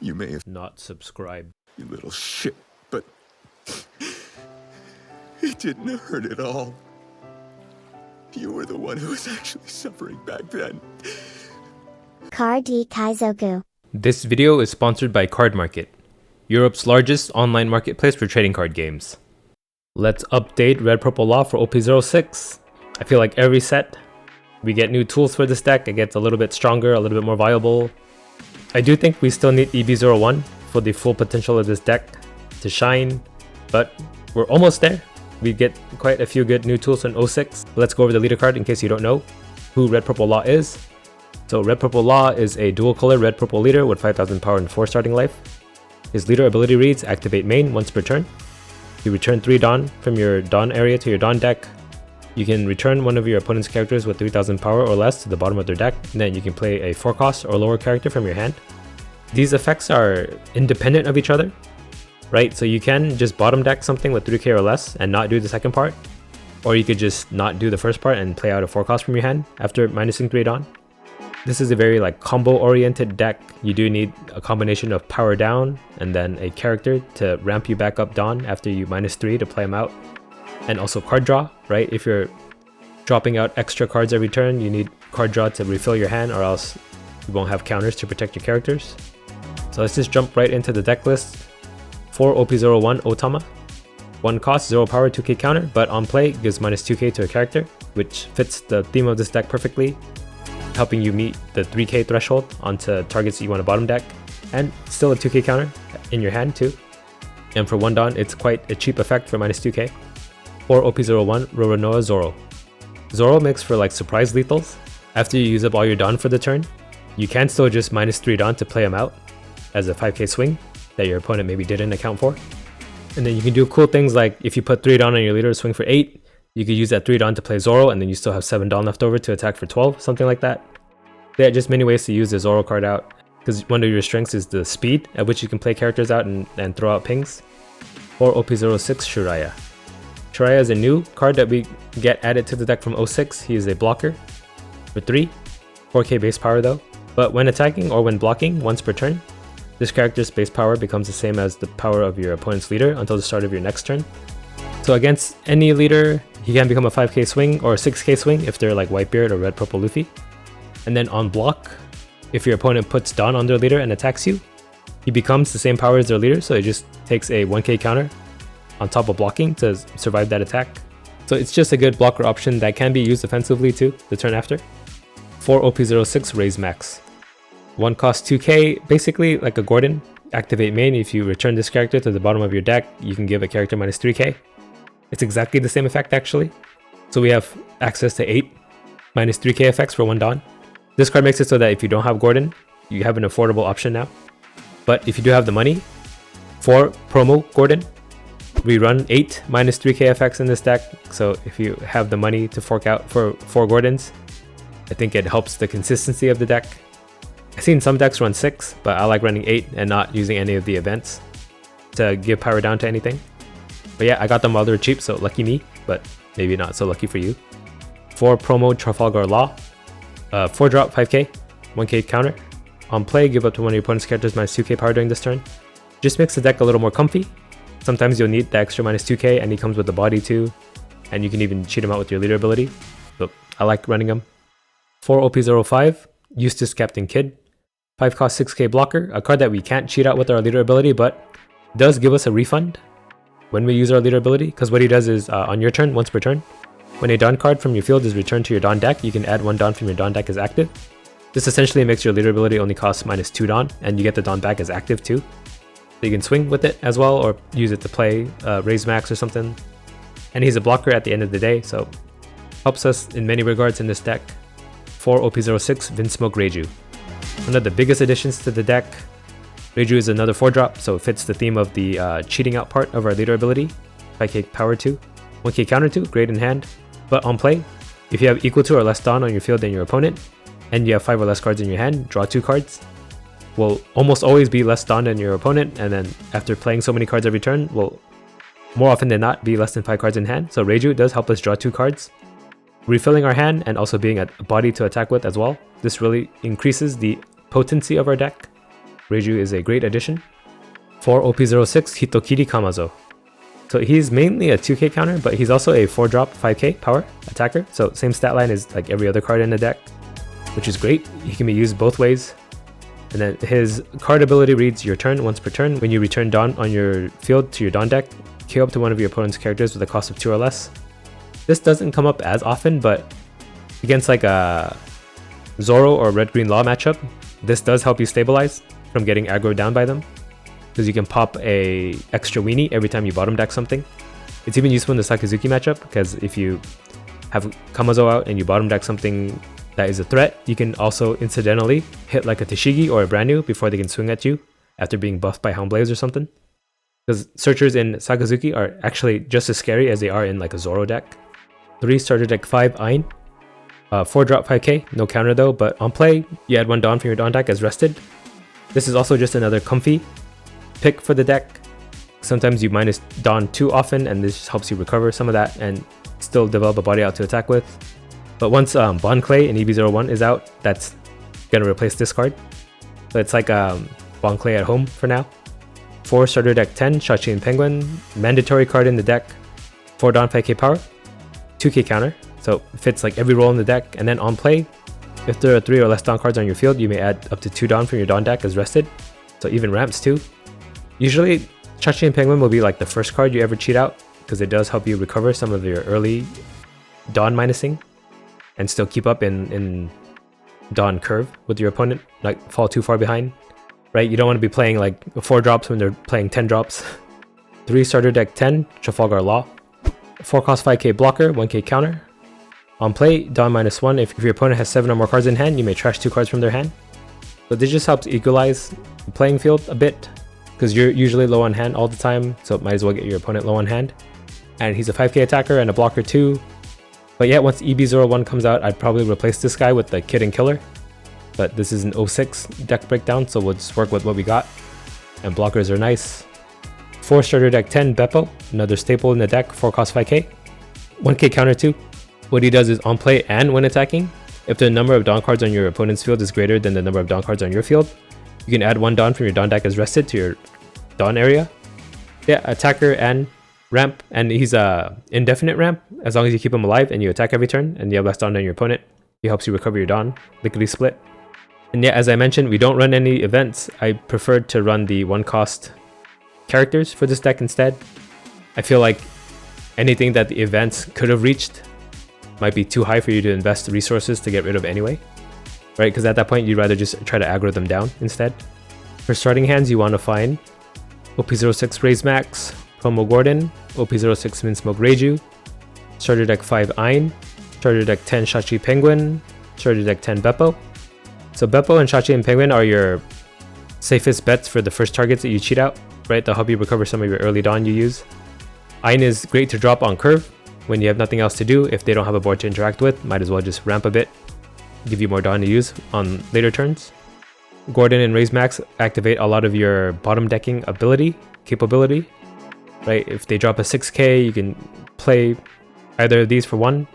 You may have not subscribed. You little shit, but it didn't hurt at all. You were the one who was actually suffering back then. Card Kaizoku. This video is sponsored by Card Market, Europe's largest online marketplace for trading card games. Let's update Red Purple Law for OP06. I feel like every set, we get new tools for this deck. It gets a little bit stronger, a little bit more viable. I do think we still need EB01 for the full potential of this deck to shine, but we're almost there. We get quite a few good new tools in 06. Let's go over the leader card in case you don't know who Red Purple Law is. So Red Purple Law is a dual color red purple leader with 5000 power and 4 starting life. His leader ability reads activate main once per turn. You return 3 Dawn from your Dawn area to your Dawn deck. You can return one of your opponent's characters with 3000 power or less to the bottom of their deck, and then you can play a 4 cost or lower character from your hand. These effects are independent of each other, right? So you can just bottom deck something with 3k or less and not do the second part, or you could just not do the first part and play out a 4 cost from your hand after minusing 3 Dawn. This is a very combo oriented deck. You do need a combination of power down and then a character to ramp you back up Dawn after you minus 3 to play them out. And also card draw, right? If you're dropping out extra cards every turn, you need card draw to refill your hand, or else you won't have counters to protect your characters. So let's just jump right into the deck list. 4 OP01 Otama. 1 cost, 0 power, 2k counter, but on play gives minus 2k to a character, which fits the theme of this deck perfectly, helping you meet the 3k threshold onto targets that you want to bottom deck, and still a 2k counter in your hand too. And for 1 Dawn, it's quite a cheap effect for minus 2k. 4 OP01 Roronoa Zoro. Zoro makes for surprise lethals. After you use up all your Dawn for the turn, you can still just minus 3 Dawn to play him out as a 5k swing that your opponent maybe didn't account for. And then you can do cool things like if you put 3 Dawn on your leader, swing for 8, you could use that 3 Dawn to play Zoro, and then you still have 7 Dawn left over to attack for 12, something like that. There are just many ways to use the Zoro card out, because one of your strengths is the speed at which you can play characters out and throw out pings. 4 OP06 Shuraya. Shuraya is a new card that we get added to the deck from 06. He is a blocker for 3, 4k base power though. But when attacking or when blocking once per turn, this character's base power becomes the same as the power of your opponent's leader until the start of your next turn. So against any leader, he can become a 5k swing or a 6k swing if they're like Whitebeard or Red Purple Luffy. And then on block, if your opponent puts Dawn on their leader and attacks you, he becomes the same power as their leader, so it just takes a 1k counter on top of blocking to survive that attack. So it's just a good blocker option that can be used offensively too, the turn after. 4 OP06 Raise Max. 1 cost 2k, basically like a Gordon. Activate main. If you return this character to the bottom of your deck, you can give a character minus 3k. It's exactly the same effect actually. So we have access to 8 minus 3k effects for 1 Dawn. This card makes it so that if you don't have Gordon, you have an affordable option now. But if you do have the money, for promo Gordon, we run 8 minus 3k effects in this deck. So if you have the money to fork out for 4 Gordons, I think it helps the consistency of the deck. I've seen some decks run 6, but I like running 8 and not using any of the events to give power down to anything. But yeah, I got them while they're cheap, so lucky me, but maybe not so lucky for you. 4 promo Trafalgar Law. 4 drop, 5k, 1k counter. On play, give up to one of your opponent's characters minus 2k power during this turn. Just makes the deck a little more comfy. Sometimes you'll need the extra minus 2k, and he comes with the body too. And you can even cheat him out with your leader ability. So I like running him. 4 OP05, Eustace Captain Kidd. 5 cost 6k blocker, a card that we can't cheat out with our leader ability, but does give us a refund when we use our leader ability, because what he does is on your turn, once per turn, when a Dawn card from your field is returned to your Dawn deck, you can add 1 Dawn from your Dawn deck as active. This essentially makes your leader ability only cost minus 2 Dawn, and you get the Dawn back as active too. So you can swing with it as well, or use it to play Raise Max or something. And he's a blocker at the end of the day, so helps us in many regards in this deck. 4 OP06 Vinsmoke Reiju. One of the biggest additions to the deck. Reiju is another 4 drop, so it fits the theme of the cheating out part of our leader ability. 5k power 2, 1k counter 2, great in hand. But on play, if you have equal to or less Dawn on your field than your opponent, and you have 5 or less cards in your hand, draw 2 cards. Will almost always be less Dawn than your opponent, and then after playing so many cards every turn, will more often than not be less than 5 cards in hand. So Reiju does help us draw 2 cards, refilling our hand and also being a body to attack with as well. This really increases the potency of our deck. Reiju is a great addition. For OP06, Hitokiri Kamazo. So he's mainly a 2k counter, but he's also a 4-drop 5k power attacker. So same stat line as like every other card in the deck, which is great. He can be used both ways. And then his card ability reads, your turn, once per turn, when you return Dawn on your field to your Dawn deck, KO up to one of your opponent's characters with a cost of 2 or less. This doesn't come up as often, but against like a Zoro or Red-Green Law matchup, this does help you stabilize from getting aggroed down by them, because you can pop a extra weenie every time you bottom deck something. It's even useful in the Sakazuki matchup, because if you have Kamazo out and you bottom deck something that is a threat, you can also incidentally hit like a Tashigi or a brand new before they can swing at you after being buffed by Houndblades or something. Because searchers in Sakazuki are actually just as scary as they are in like a Zoro deck. 3 starter deck 5 Ein. 4 drop 5k, no counter though, but on play, you add 1 Dawn from your Dawn deck as rested. This is also just another comfy pick for the deck. Sometimes you minus Dawn too often, and this just helps you recover some of that and still develop a body out to attack with. But once Bond Clay in EB01 is out, that's gonna replace this card. So it's like Bond Clay at home for now. 4 starter deck 10, Shachi and Penguin, mandatory card in the deck. 4 Dawn 5k power, 2k counter, so it fits like every role in the deck. And then on play, if there are 3 or less Dawn cards on your field, you may add up to 2 Dawn from your Dawn deck as rested, so even ramps too. Usually, Shachi and Penguin will be like the first card you ever cheat out, because it does help you recover some of your early Dawn minusing and still keep up in Dawn curve with your opponent, like fall too far behind, right? You don't want to be playing like 4 drops when they're playing 10 drops. 3 starter deck 10, Trafalgar Law. 4 cost 5k blocker, 1k counter. On play, Dawn -1. If your opponent has 7 or more cards in hand, you may trash 2 cards from their hand. So this just helps equalize the playing field a bit, because you're usually low on hand all the time, so might as well get your opponent low on hand. And he's a 5k attacker and a blocker too. But yeah, once EB01 comes out, I'd probably replace this guy with the Kid and Killer. But this is an 06 deck breakdown, so we'll just work with what we got. And blockers are nice. 4 starter deck 10, Beppo, another staple in the deck, 4 cost 5k. 1k counter too. What he does is on play and when attacking, if the number of Dawn cards on your opponent's field is greater than the number of Dawn cards on your field, you can add 1 Dawn from your Dawn deck as rested to your Dawn area. Yeah, attacker and ramp, and he's a indefinite ramp as long as you keep him alive and you attack every turn and you have less Dawn on your opponent. He helps you recover your Dawn, lickety split. And yeah, as I mentioned, we don't run any events. I preferred to run the 1 cost characters for this deck instead. I feel like anything that the events could have reached might be too high for you to invest resources to get rid of anyway, right? Because at that point, you'd rather just try to aggro them down instead. For starting hands, you want to find OP06 Raise Max, Promo Gordon, OP06 Minsmoke Reiju, starter deck 5 Ein, starter deck 10 Shachi Penguin, starter deck 10 Beppo. So Beppo and Shachi and Penguin are your safest bets for the first targets that you cheat out, right? They'll help you recover some of your early Dawn you use. Ein is great to drop on curve when you have nothing else to do. If they don't have a board to interact with, might as well just ramp a bit, give you more Dawn to use on later turns. Gordon and Raise Max activate a lot of your bottom decking capability, right? If they drop a 6k, you can play either of these for 1,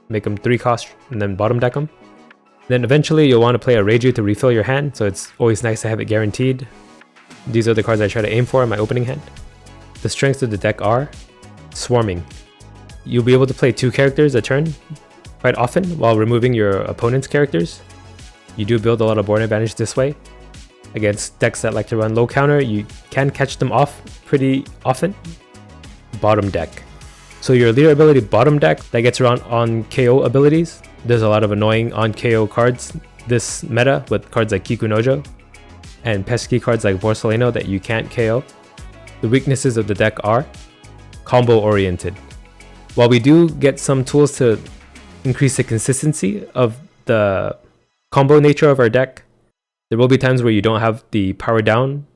make them 3 cost, and then bottom deck them. Then eventually you'll want to play a Reiju to refill your hand, so it's always nice to have it guaranteed. These are the cards I try to aim for in my opening hand. The strengths of the deck are swarming. You'll be able to play 2 characters a turn quite often while removing your opponent's characters. You do build a lot of board advantage this way. Against decks that like to run low counter, you can catch them off pretty often. Bottom deck. So your leader ability bottom deck that gets around on KO abilities. There's a lot of annoying on KO cards this meta with cards like Kikunojo and pesky cards like Borsalino that you can't KO. The weaknesses of the deck are combo oriented. While we do get some tools to increase the consistency of the combo nature of our deck, there will be times where you don't have the power down.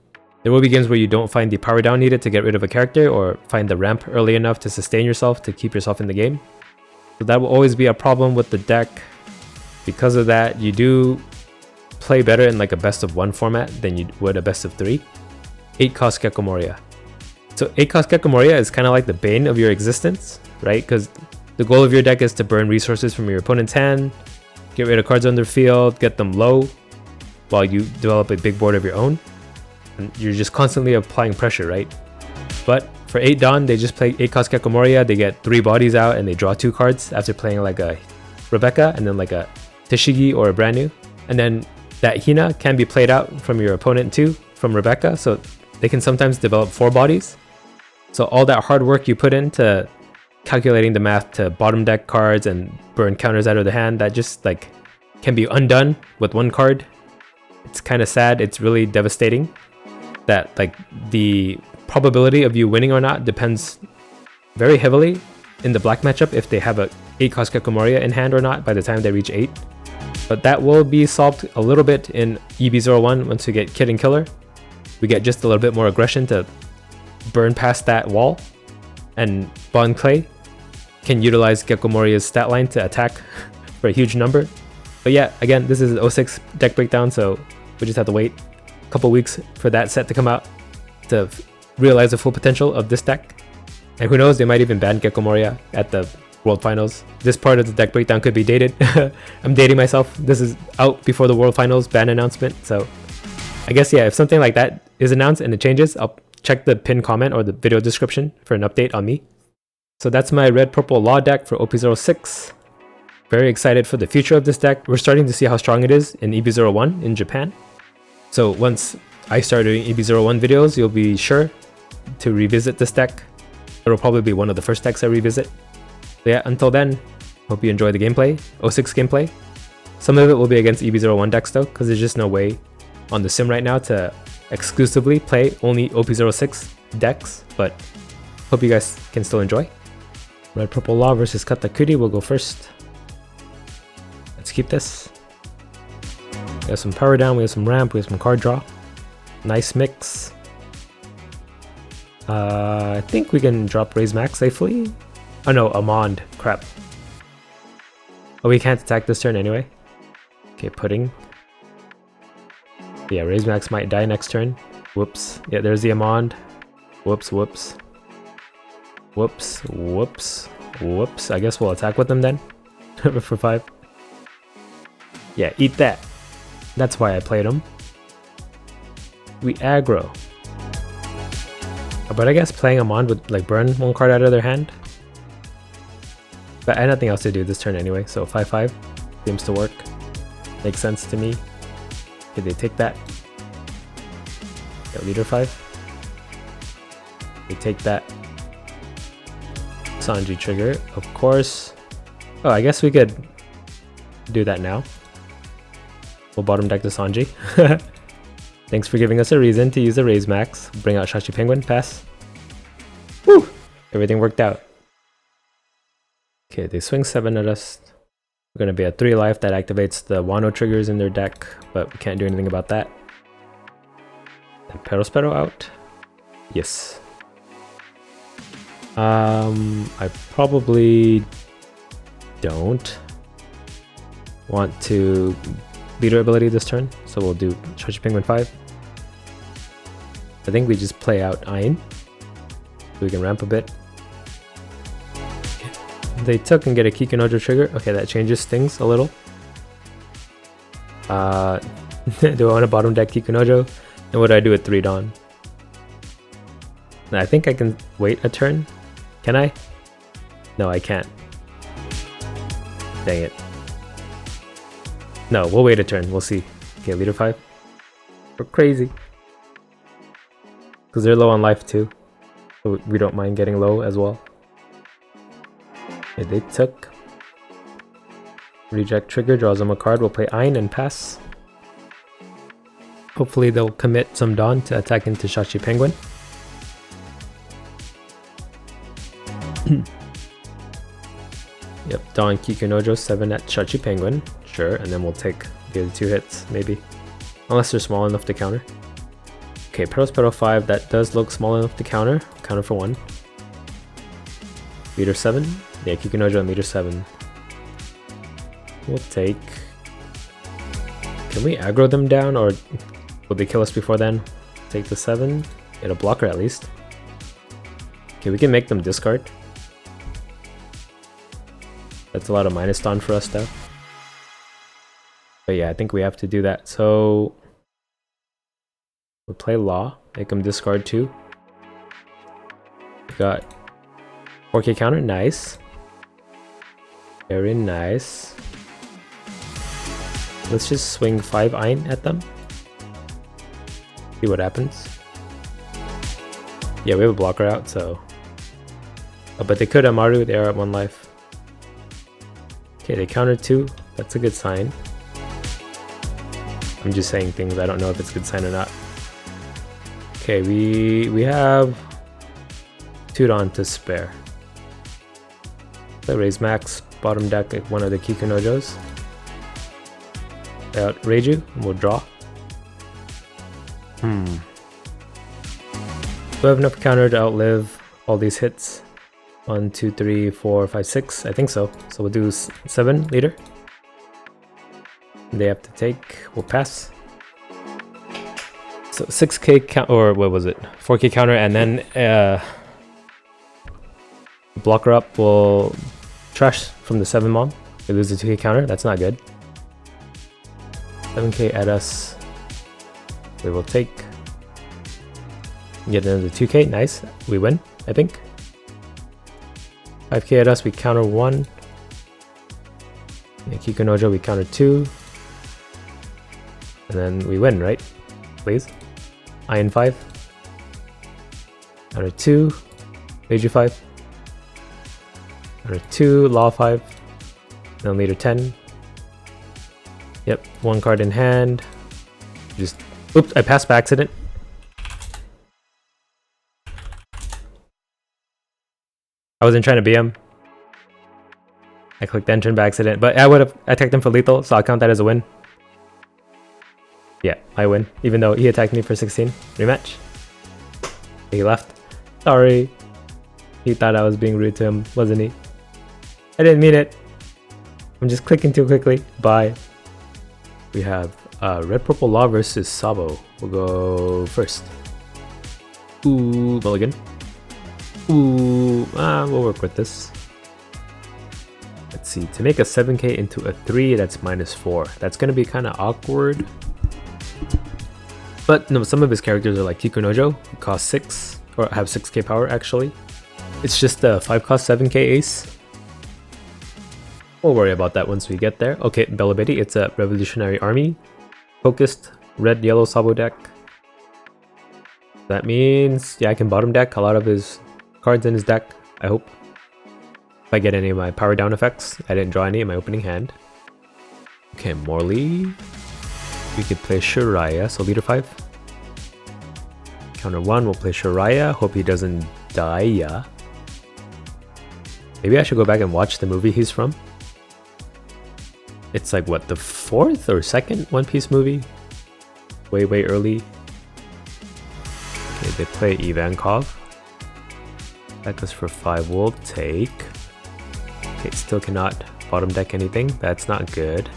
There will be games where you don't find the power down needed to get rid of a character or find the ramp early enough to sustain yourself to keep yourself in the game. So that will always be a problem with the deck. Because of that, you do play better in like a best of 1 format than you would a best of 3. 8 cost Gecko Moria. So 8 cost Gecko Moria is kind of like the bane of your existence, right? Because the goal of your deck is to burn resources from your opponent's hand, get rid of cards on their field, get them low, while you develop a big board of your own. and you're just constantly applying pressure, right? But for 8 Dawn, they just play 8 cost Gecko Moria, they get 3 bodies out, and they draw 2 cards after playing like a Rebecca, and then like a Tashigi or a brand new. And then that Hina can be played out from your opponent too, from Rebecca, so they can sometimes develop 4 bodies. So all that hard work you put into calculating the math to bottom deck cards and burn counters out of the hand, that just like can be undone with 1 card. It's kind of sad, it's really devastating that like the probability of you winning or not depends very heavily in the black matchup if they have a 8 cost Gecko Moria in hand or not by the time they reach 8. But that will be solved a little bit in EB01 once we get Kid and Killer. We get just a little bit more aggression to burn past that wall, and Bon Clay can utilize Gecko Moria's stat line to attack for a huge number. But yeah, again, this is an 06 deck breakdown, so we just have to wait a couple weeks for that set to come out to realize the full potential of this deck. And who knows, they might even ban Gecko Moria at the World Finals. This part of the deck breakdown could be dated. I'm dating myself. This is out before the World Finals ban announcement, so I guess yeah, if something like that is announced and it changes, I'll check the pinned comment or the video description for an update on me. So that's my red purple law deck for OP06. Very excited for the future of this deck. We're starting to see how strong it is in EB01 in Japan. So once I start doing EB01 videos, you'll be sure to revisit this deck. It'll probably be one of the first decks I revisit. So yeah, until then, hope you enjoy the gameplay, 06 gameplay. Some of it will be against EB01 decks though, because there's just no way on the sim right now to exclusively play only OP06 decks, but hope you guys can still enjoy. Red Purple Law versus Katakuri will go first. Let's keep this. We have some power down, we have some ramp, we have some card draw. Nice mix. I think we can drop Raise Max safely. Oh no, Amond. Crap. Oh, we can't attack this turn anyway. Okay, Pudding. Yeah, Raise Max might die next turn. Whoops. Yeah, there's the Amond. Whoops, whoops. Whoops, whoops, whoops. I guess we'll attack with them then. For 5. Yeah, eat that. That's why I played them. We aggro. But I guess playing Amond would like burn 1 card out of their hand. But I had nothing else to do this turn anyway, so 5-5 seems to work. Makes sense to me. Okay, they take that. Yeah, leader 5. They take that. Sanji trigger, of course. Oh, I guess we could do that now. We'll bottom deck the Sanji. Thanks for giving us a reason to use a Raise Max. Bring out Shachi Penguin, pass. Woo! Everything worked out. Okay, they swing 7 at us. We're gonna be at 3 life. That activates the Wano triggers in their deck, but we can't do anything about that. And Perospero out. Yes. I probably don't want to leader ability this turn, so we'll do Shachi Penguin 5. I think we just play out Ein, so we can ramp a bit. They took and get a Kikunojo trigger. Okay, that changes things a little. Do I want to bottom deck Kikunojo? And what do I do with 3 Dawn? I think I can wait a turn. Can I? No, I can't. Dang it. No, we'll wait a turn. We'll see. Okay, leader 5. We're crazy. Because they're low on life too. So we don't mind getting low as well. Okay, they took. Reject trigger, draws them a card. We'll play Ein and pass. Hopefully they'll commit some Dawn to attack into Shachi Penguin. Yep, Dawn Kikunojo 7 at Shachi Penguin. Sure, and then we'll take the other 2 hits, maybe. Unless they're small enough to counter. Okay, Perospero 5, that does look small enough to counter. Counter for 1. Meter 7? Yeah, Kikunojo at meter 7. We'll take... Can we aggro them down, or will they kill us before then? Take the 7. Get a blocker at least. Okay, we can make them discard. That's a lot of minus Dawn for us though. But yeah, I think we have to do that. So We'll play Law, make him discard 2. We got 4K counter, nice. Very nice. Let's just swing 5 Ein at them. See what happens. Yeah, we have a blocker out, so... Oh, but they could Amaru, they are at 1 life. Okay, they counter 2, that's a good sign. I'm just saying things, I don't know if it's a good sign or not. Okay, we have 2 Don to spare. So raise max, bottom deck like one of the Kikunojos. Out Reiju, and we'll draw. Do I have enough counter to outlive all these hits? 1, 2, 3, 4, 5, 6. I think so. So we'll do 7 leader. They have to take. We'll pass. So 6K count, or what was it? 4K counter, and then blocker up will trash from the 7 mon. We lose the 2K counter. That's not good. 7K at us. We will take. Get another 2K. Nice. We win, I think. 5K at us. We counter 1. Kikunojo, we counter 2. And then we win, right? Please. Iron 5. Counter 2. Reiju 5. Counter 2. Law 5. Then leader 10. Yep, 1 card in hand. Just, oops, I passed by accident. I wasn't trying to BM. I clicked enter by accident, but I would have attacked him for lethal, so I'll count that as a win. Yeah, I win, even though he attacked me for 16. Rematch. He left. Sorry. He thought I was being rude to him, wasn't he? I didn't mean it. I'm just clicking too quickly. Bye. We have Red Purple Law versus Sabo. We'll go first. Ooh, mulligan. Ooh, we'll work with this. Let's see. To make a 7K into a 3, that's -4. That's going to be kind of awkward. But no, some of his characters are like Kikunojo, who cost 6, or have 6K power actually. It's just a 5 cost 7K ace. We'll worry about that once we get there. Okay, Bella Betty, it's a Revolutionary Army. Focused, Red Yellow Sabo deck. That means, yeah, I can bottom deck a lot of his cards in his deck, I hope. If I get any of my power down effects. I didn't draw any in my opening hand. Okay, Morley. We could play Shiraya, so leader 5. Counter 1, we'll play Shiraya. Hope he doesn't die, yeah. Maybe I should go back and watch the movie he's from. It's like, what, the 4th or 2nd One Piece movie? Way, way early. Okay, they play Ivankov. That goes for 5, we'll take. Okay, still cannot bottom deck anything. That's not good.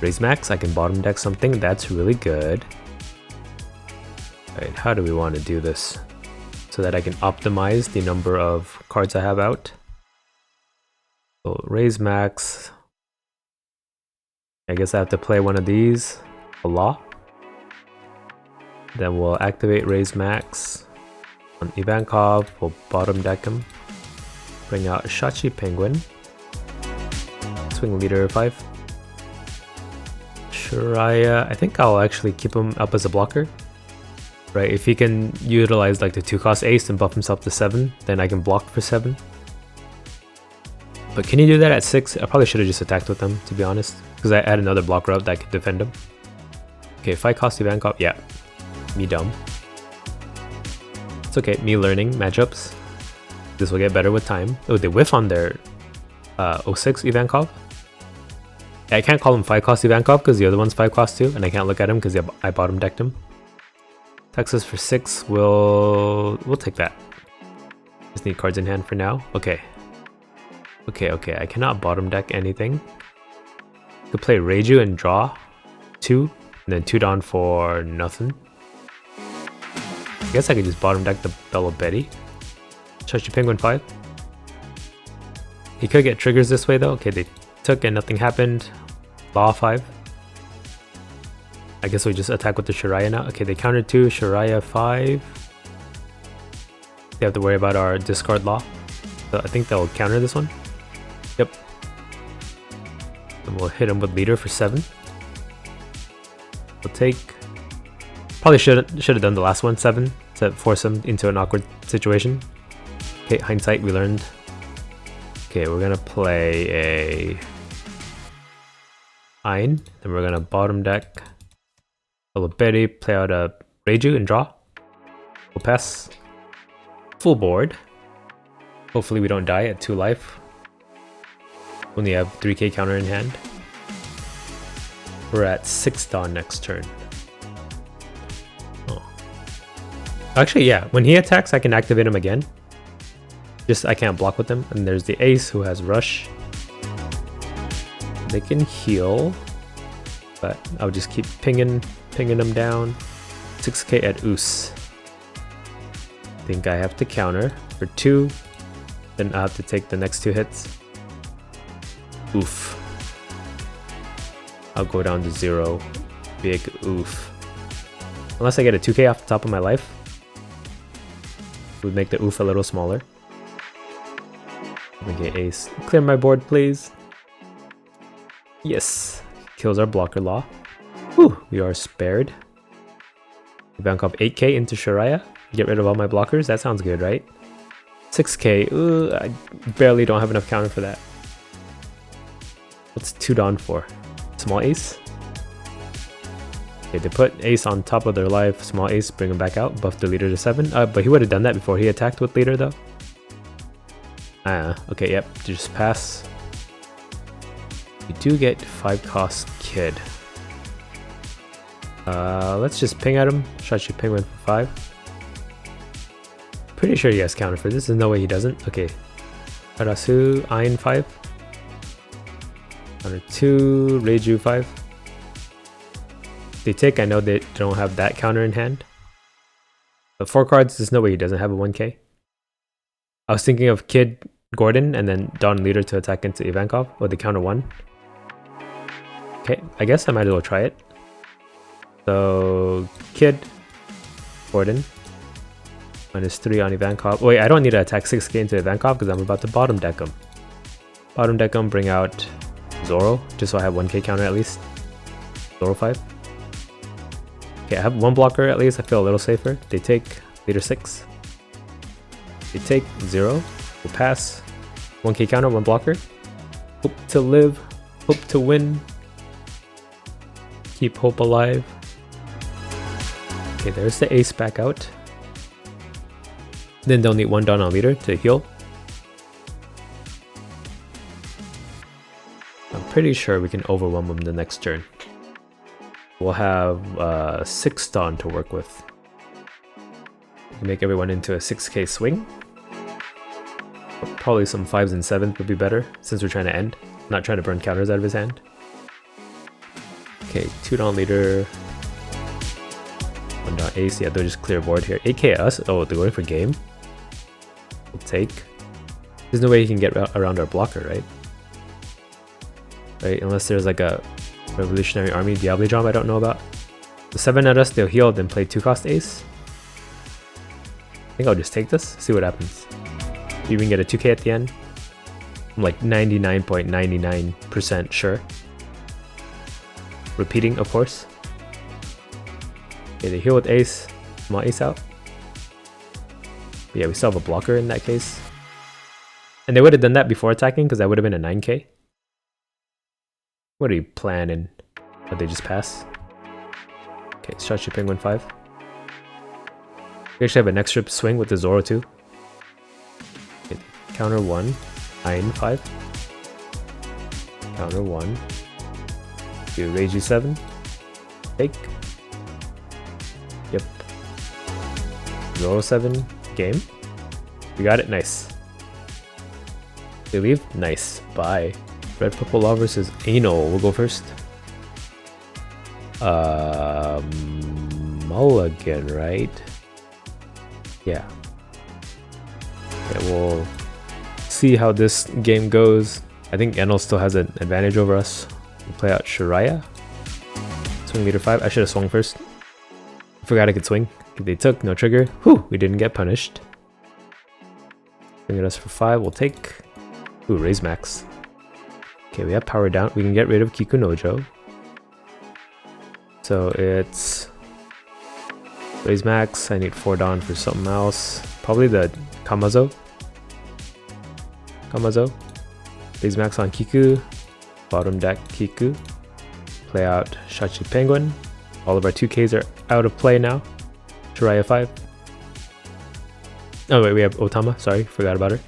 Raise max, I can bottom deck something. That's really good. Alright, how do we want to do this? So that I can optimize the number of cards I have out. So raise max. I guess I have to play one of these. A law. Then we'll activate raise max. On Ivankov, we'll bottom deck him. Bring out Shachi Penguin. Swing leader 5. Shiraya, I think I'll actually keep him up as a blocker. Right, if he can utilize like the 2 cost ace and buff himself to 7, then I can block for 7. But can he do that at 6? I probably should have just attacked with him, to be honest. Because I had another blocker up that could defend him. Okay, 5 cost Ivankov, yeah. Me dumb. It's okay, me learning matchups. This will get better with time. Oh, they whiff on their 06 Ivankov. I can't call him 5 cost Ivankov because the other one's 5 cost too, and I can't look at him because I bottom decked him. Texas for 6, we'll take that. Just need cards in hand for now. Okay. Okay, I cannot bottom deck anything. Could play Reiju and draw 2, and then 2 down for nothing. I guess I could just bottom deck the Bella Betty. Chachi Penguin 5. He could get triggers this way though. Okay, they took and nothing happened. Law 5. I guess we just attack with the Shiraya now. Okay, they counter 2, Shiraya 5. They have to worry about our discard law. So I think they'll counter this one. Yep. And we'll hit him with leader for 7. We'll take... Probably should have done the last one, 7, to force him into an awkward situation. Okay, hindsight, we learned. Okay, we're gonna play a... Ein, then we're gonna bottom deck a Loperi, play out a Reiju and draw. We'll pass. Full board. Hopefully we don't die at 2 life. Only have 3k counter in hand. We're at 6 Dawn next turn. Oh. Actually, yeah, when he attacks, I can activate him again. Just I can't block with him. And there's the ace who has rush. They can heal, but I'll just keep pinging them down. 6k at Oos. I think I have to counter for 2. Then I have to take the next 2 hits. Oof. I'll go down to 0. Big oof. Unless I get a 2k off the top of my life. Would make the oof a little smaller. Okay, ace. Clear my board, please. Yes. Kills our blocker law. Whew, we are spared. We bank off 8k into Shiraya. Get rid of all my blockers. That sounds good, right? 6k. Ooh, I barely don't have enough counter for that. What's 2 Dawn for? Small ace? Okay, they put ace on top of their life. Small ace, bring him back out. Buff the leader to 7. But he would have done that before he attacked with leader, though. Okay, yep. Just pass. We do get 5 cost kid. Let's just ping at him. Shachi Penguin for 5. Pretty sure he has counter for this. There's no way he doesn't. Okay. Arasu, Ein 5. Counter 2, Reiju 5. They take, I know they don't have that counter in hand. But 4 cards, there's no way he doesn't have a 1k. I was thinking of Kid Gordon and then Dawn Leader to attack into Ivankov with the counter 1. Okay, I guess I might as well try it. So, Kid Gordon. -3 on Ivankov. Wait, I don't need to attack 6k into Ivankov because I'm about to bottom deck him. Bottom deck him, bring out Zoro, just so I have 1k counter at least. Zoro 5. Okay, I have 1 blocker at least, I feel a little safer. They take leader 6. They take 0. We'll pass. 1k counter, 1 blocker. Hope to live. Hope to win. Keep hope alive. Okay, there's the ace back out. Then they'll need 1 Dawn on leader to heal. I'm pretty sure we can overwhelm them the next turn. We'll have 6 Dawn to work with. Make everyone into a 6k swing. Probably some 5s and 7s would be better since we're trying to end. Not trying to burn counters out of his hand. Okay, 2 Dawn leader. 1 Dawn ace. Yeah, they'll just clear board here. 8k us. Oh, they're going for game. We'll take. There's no way he can get around our blocker, right? Right, unless there's like a Revolutionary Army Diablo Drum I don't know about. The 7 at us, they'll heal, then play 2 cost ace. I think I'll just take this, see what happens. Maybe we can get a 2k at the end. I'm like 99.99% sure. Repeating, of course. Okay, they heal with ace. Small ace out. But yeah, we still have a blocker in that case. And they would have done that before attacking because that would have been a 9k. What are you planning? Or they just pass? Okay, Shachi Penguin 5. We actually have an extra swing with the Zoro too. Okay, counter 1. Ein 5. Counter 1. Do Reiju 7. Take. Yep. Zoro 7. Game. We got it. Nice. They leave? Nice. Bye. Red Purple Law versus Anal. We'll go first. Mulligan, right? Yeah. Okay, we'll see how this game goes. I think Enel still has an advantage over us. We'll play out Shiraya. Swing leader 5. I should have swung first. I forgot I could swing. They took, no trigger. Whew, we didn't get punished. Swing us for 5, we'll take. Ooh, raise max. Okay, we have power down. We can get rid of Kiku Nojo. So it's raise max. I need 4 Dawn for something else. Probably the Kamazo. Raise max on Kiku. Bottom deck Kiku. Play out Shachi Penguin. All of our 2Ks are out of play now. Jiraiya 5. Oh wait, we have Otama. Sorry, forgot about her.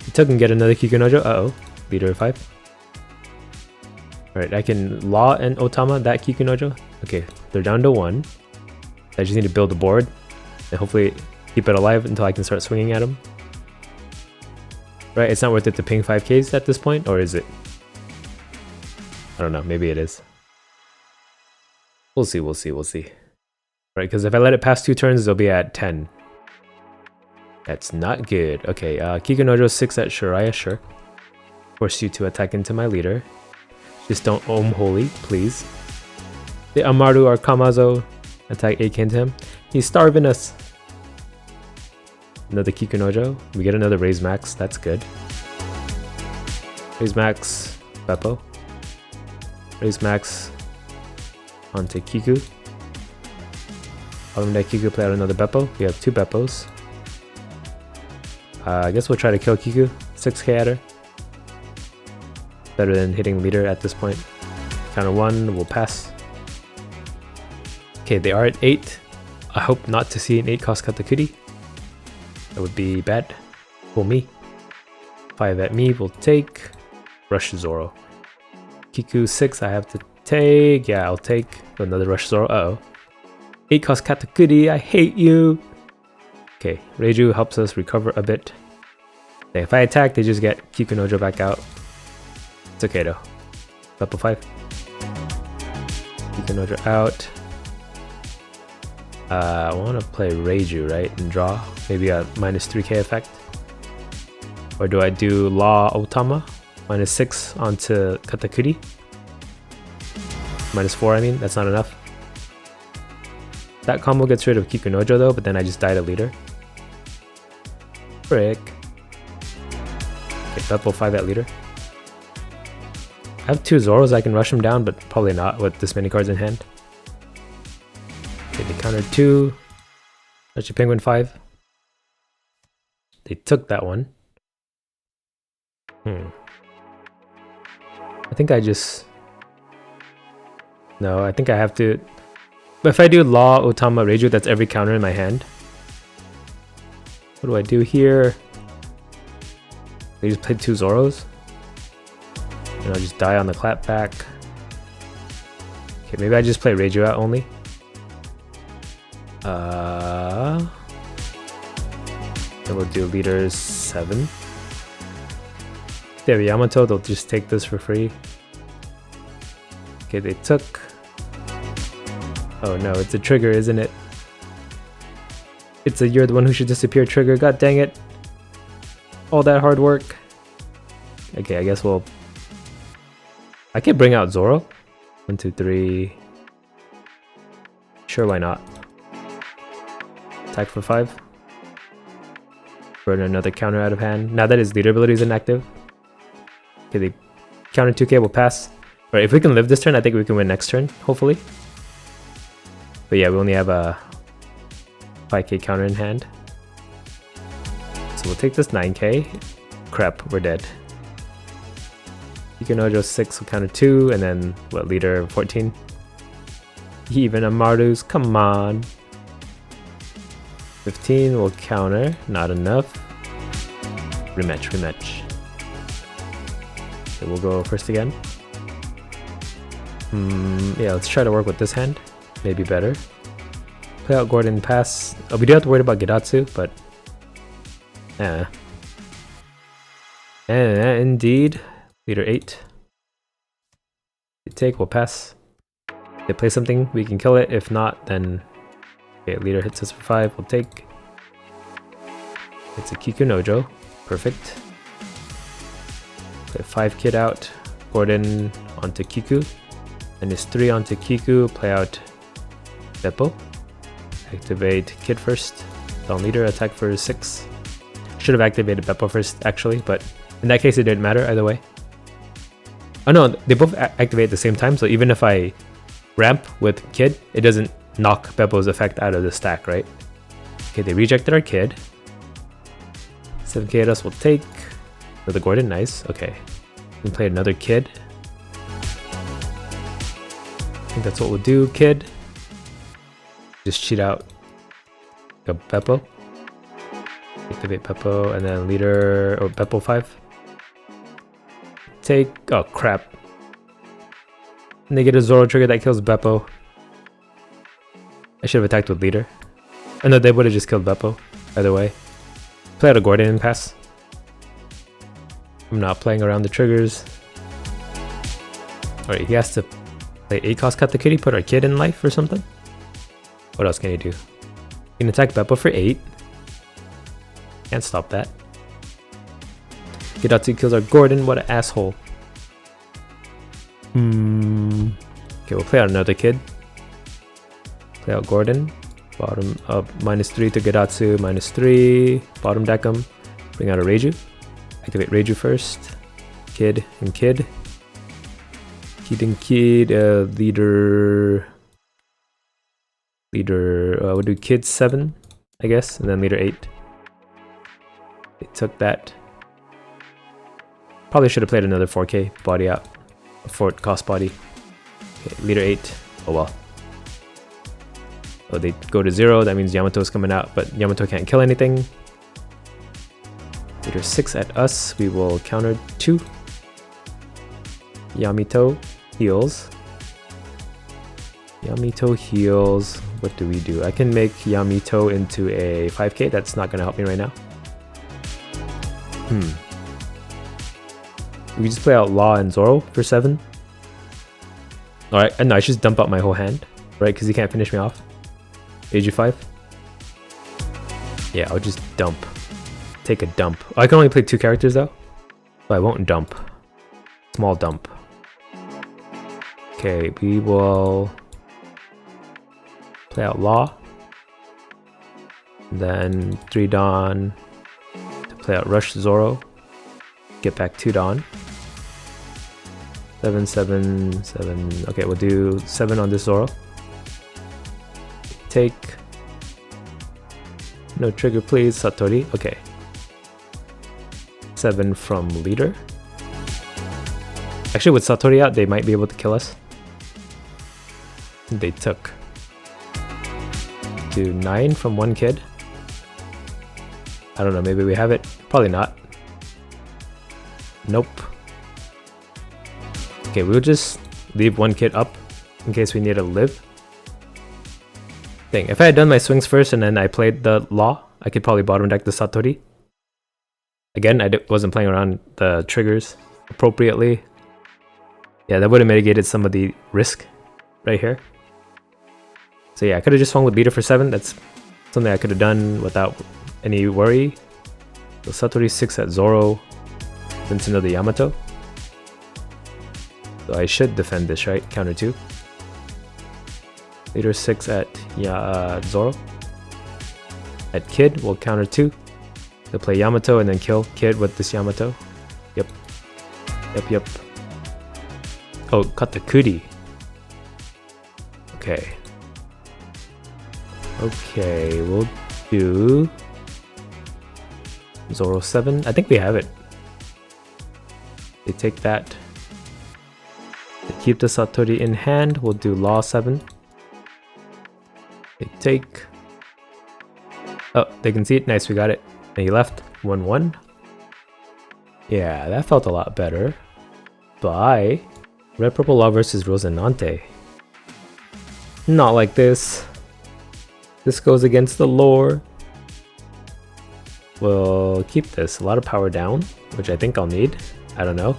We took and get another Kiku Nojo. Uh-oh. Leader 5. Alright, I can Law and Otama that Kiku Nojo. Okay, they're down to 1. I just need to build a board and hopefully keep it alive until I can start swinging at him. Right, it's not worth it to ping 5Ks at this point, or is it? I don't know, maybe it is. We'll see. Right, because if I let it pass 2 turns, they'll be at 10. That's not good. Okay, Kiku Nojo 6 at Jiraiya, sure. Force you to attack into my leader. Just don't Holy, please. The Amaru or Kamazo attack AK into him. He's starving us. Another Kiku Nojo. We get another raise max. That's good. Raise max. Beppo. Raise max onto Kiku. Bottom deck Kiku, play out another Beppo. We have 2 Beppos. I guess we'll try to kill Kiku. 6k at her. Better than hitting leader at this point. Counter 1, we'll pass. Okay, they are at 8. I hope not to see an 8 cost Katakuri. That would be bad. For me. 5 at me, we'll take. Rush Zoro. Kiku 6, I have to take. Yeah, I'll take another Rush Zoro. Uh-oh. 8 cost Katakuri, I hate you. Okay, Reiju helps us recover a bit. Okay, if I attack, they just get Kiku Nojo back out. It's okay though. Level 5. Kiku Nojo out. I want to play Reiju, right? And draw. Maybe a minus 3k effect. Or do I do Law Otama? Minus 6 onto Katakuri. Minus 4, I mean. That's not enough. That combo gets rid of Kiku Nojo though, but then I just died a leader. Frick. Okay, level 5 at leader. I have 2 Zoros, I can rush him down, but probably not with this many cards in hand. Okay, they countered 2. That's your Penguin 5. They took that one. I think I just... No, I think I have to... But if I do Law, Otama, Reiju, that's every counter in my hand. What do I do here? They just played 2 Zoros. And I'll just die on the clapback. Okay, maybe I just play Reiju out only. Then we'll do leaders 7. If they have Yamato, they'll just take this for free. Okay, they took. Oh no, it's a trigger, isn't it? It's a you're the one who should disappear trigger. God dang it. All that hard work. Okay, I guess we'll... I can bring out Zoro. 1, 2, 3. Sure, why not? Attack for 5. Burn another counter out of hand. Now that his leader ability is inactive. Okay, they counter 2k, will pass. Alright, if we can live this turn, I think we can win next turn, hopefully. But yeah, we only have a 5k counter in hand. So we'll take this 9k. Crap, we're dead. Kiku Nojo 6 will counter 2, and then, what, leader 14? Even Amaru's, come on. 15 will counter, not enough. Rematch. Okay, we'll go first again. Yeah, let's try to work with this hand. Maybe better. Play out Gordon, pass. Oh, we do have to worry about Gedatsu, but... indeed. Leader 8. They take, we'll pass. If they play something, we can kill it. If not, then... Okay, leader hits us for 5, we'll take. It's a Kiku Nojo. Perfect. Play 5 kid out. Gordon onto Kiku. -3 onto Kiku, play out Beppo. Activate Kid first. Down leader, attack for 6. Should have activated Beppo first actually, but in that case it didn't matter either way. Oh no, they both activate at the same time, so even if I ramp with Kid, it doesn't knock Beppo's effect out of the stack, right? Okay, they rejected our Kid. 7k at us will take. Another Gordon, nice. Okay. We can play another Kid. I think that's what we'll do, Kid. Just cheat out a Beppo. Activate Beppo, and then leader, or Beppo 5. Take, oh crap. And they get a Zoro trigger that kills Beppo. I should have attacked with leader. Oh no, they would have just killed Beppo, either way. Play out a Gordon and pass. I'm not playing around the triggers. Alright, he has to play 8-cost Katakuri, put our Kid in life or something? What else can he do? He can attack Beppo for 8. Can't stop that. Gidatsu kills our Gordon, what an asshole. Okay, we'll play out another Kid. Play out Gordon. Bottom up, -3 to Gidatsu, -3. Bottom deck him. Bring out a Reiju. Activate Reiju first. Kid and Kid. Kid and Kid, leader... we'll do Kid 7, I guess, and then leader 8. They took that. Probably should have played another 4k body out. A 4-cost body. Okay, leader 8. Oh well. Oh, they go to 0, that means Yamato's coming out, but Yamato can't kill anything. Leader 6 at us, we will counter 2. Yamato heals. Yamato heals. What do we do? I can make Yamato into a 5k. That's not going to help me right now. We just play out Law and Zoro for 7. Alright, no, I should just dump out my whole hand, right? Because he can't finish me off. AG5. Yeah, I'll just dump. Take a dump. Oh, I can only play 2 characters though. So I won't dump. Small dump. Okay, we will play out Law. Then 3 Dawn to play out Rush Zoro. Get back 2 Dawn. 7, 7, 7. Okay, we'll do 7 on this Zoro. Take. No trigger, please. Satori. Okay. 7 from leader. Actually, with Satori out, they might be able to kill us. They took. Do 9 from 1 Kid. I don't know, maybe we have it. Probably not. Nope. Okay, we'll just leave 1 Kid up in case we need to live. If I had done my swings first and then I played the Law, I could probably bottom deck the Satori. Again, I wasn't playing around the triggers appropriately. Yeah, that would have mitigated some of the risk right here. So yeah, I could have just swung with leader for 7. That's something I could have done without any worry. So Satori 6 at Zoro. Into another Yamato. So I should defend this, right? Counter 2. Leader 6 at Zoro. At Kid, we'll counter 2. They'll play Yamato and then kill Kid with this Yamato. Yep. Yep, yep. Oh, Katakuri. Okay. Okay, we'll do Zoro 7. I think we have it. They take that. They keep the Satori in hand. We'll do Law 7. They take. Oh, they can see it. Nice, we got it. And he left. 1-1. Yeah, that felt a lot better. Bye. Red Purple Law versus Rosinante. Not like this. This goes against the lore. We'll keep this. A lot of power down, which I think I'll need. I don't know.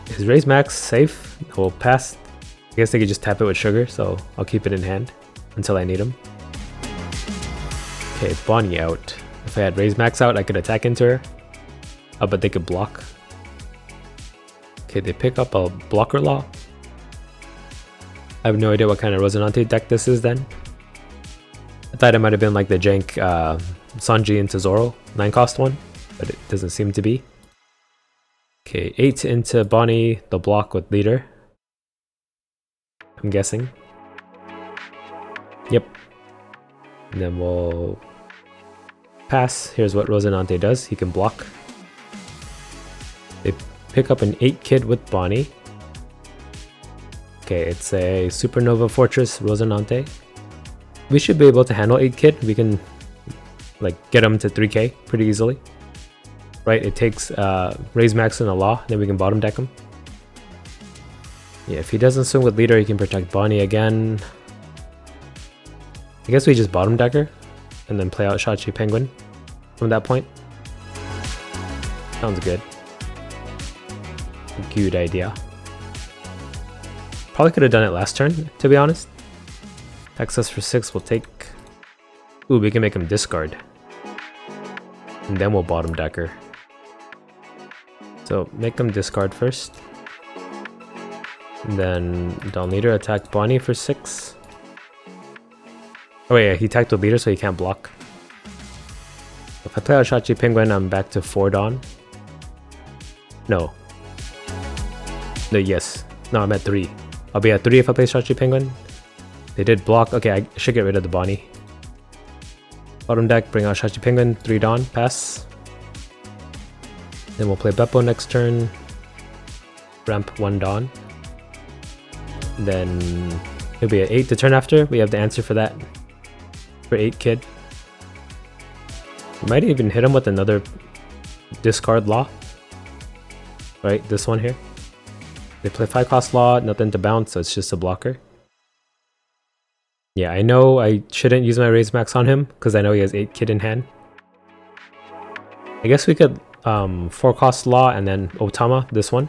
Is Raise Max safe? We'll pass. I guess they could just tap it with sugar, so I'll keep it in hand until I need him. Okay, Bonnie out. If I had Raise Max out, I could attack into her. Oh, but they could block. Okay, they pick up a blocker Law. I have no idea what kind of Rosinante deck this is then. I thought it might have been like the jank Sanji into Zoro 9-cost one, but it doesn't seem to be. Okay, 8 into Bonnie, the block with leader. I'm guessing. Yep. And then we'll pass. Here's what Rosinante does. He can block. They pick up an 8 kid with Bonnie. Okay, it's a Supernova Fortress Rosinante. We should be able to handle 8 kid. We can like get him to 3k pretty easily. Right, it takes raise max and a law, then we can bottom deck him. Yeah, if he doesn't swing with leader, he can protect Bonnie again. I guess we just bottom deck her and then play out Shachi Penguin from that point. Sounds good. Good idea. Probably could have done it last turn, to be honest. Access for 6 will take... Ooh, we can make him discard. And then we'll bottom deck her. So make him discard first. And then down leader attack Bonnie for 6. Oh yeah, he attacked with leader so he can't block. If I play out Shachi Penguin, I'm back to 4 Dawn. No. No, yes. No, I'm at 3. I'll be at 3 if I play Shachi Penguin. They did block. Okay, I should get rid of the Bonnie. Bottom deck, bring out Shachi Penguin, 3 Dawn, pass. Then we'll play Beppo next turn. Ramp 1 Dawn. Then it'll be at 8 the turn after. We have the answer for that. For 8 kid. We might even hit him with another discard law. Right, this one here. They play 5-cost law, nothing to bounce, so it's just a blocker. Yeah, I know I shouldn't use my raise max on him because I know he has 8 kid in hand. I guess we could 4-cost law and then Otama, this one.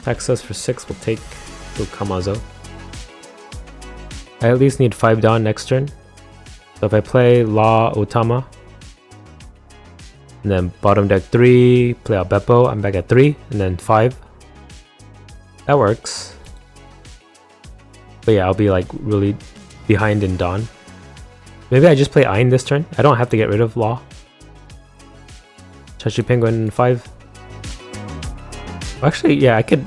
Access for 6 will take to Kamazo. I at least need 5 Dawn next turn. So if I play Law Otama, and then bottom deck 3, play out Beppo, I'm back at 3, and then 5. That works. But yeah, I'll be like really behind in Dawn. Maybe I just play Ein this turn. I don't have to get rid of Law. Shachi Penguin 5. Actually, yeah, I can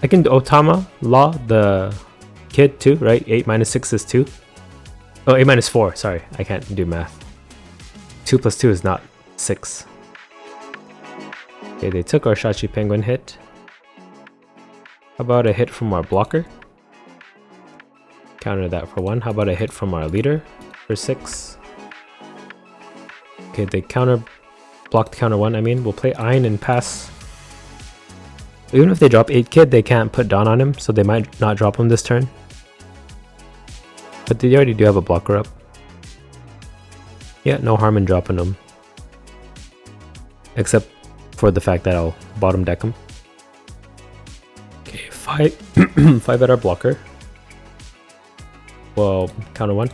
do Otama, Law, the kid too, right? 8 minus 6 is 2. Oh, 8 minus 4, sorry. I can't do math. 2 plus 2 is not 6. Okay, they took our Shachi Penguin hit. How about a hit from our blocker? Counter that for 1. How about a hit from our leader for 6? Okay, they blocked counter 1, I mean. We'll play Ein and pass. Even if they drop 8 kid, they can't put Dawn on him, so they might not drop him this turn. But they already do have a blocker up. Yeah, no harm in dropping him. Except for the fact that I'll bottom deck him. Okay, 5 at our blocker. Well, counter 1.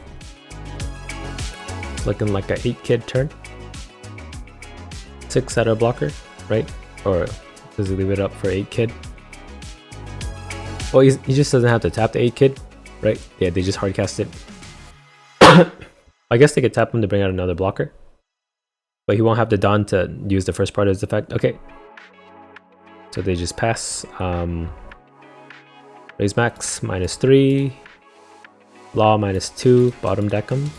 It's looking like a 8 kid turn. 6 at our blocker, right? Or does he leave it up for 8 kid? Well, he just doesn't have to tap the 8 kid, right? Yeah, they just hardcast it. I guess they could tap him to bring out another blocker. But he won't have the Dawn to use the first part of his effect. Okay. So they just pass. Raise max, minus 3. Law, minus 2. Bottom deck him.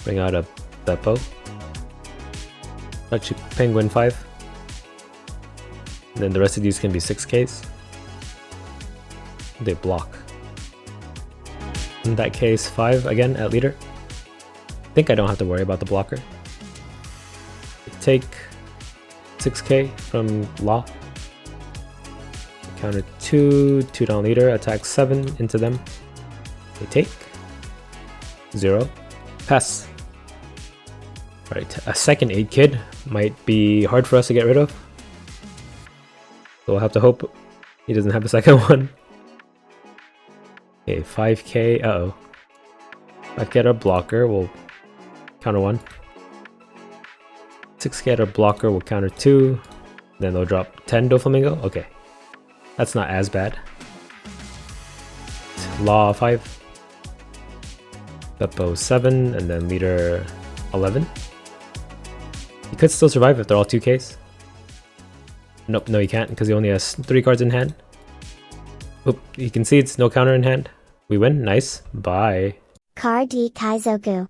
Bring out a Beppo. Shachi Penguin 5. And then the rest of these can be 6Ks. They block. In that case, 5 again at leader. I think I don't have to worry about the blocker. Take 6k from Law. Counter 2, 2 down leader, attack 7 into them. They take 0. Pass. Alright, a second 8 kid might be hard for us to get rid of. So we'll have to hope he doesn't have a second one. Okay, 5k, uh-oh. 5k at our blocker, we'll counter 1. 6k at our blocker, we'll counter 2. Then they'll drop 10 Doflamingo? Okay. That's not as bad. Law 5. Beppo 7, and then leader 11. He could still survive if they're all 2Ks. Nope, no he can't because he only has 3 cards in hand. Oop, he concedes, no counter in hand. We win, nice. Bye. Card D Kaizoku.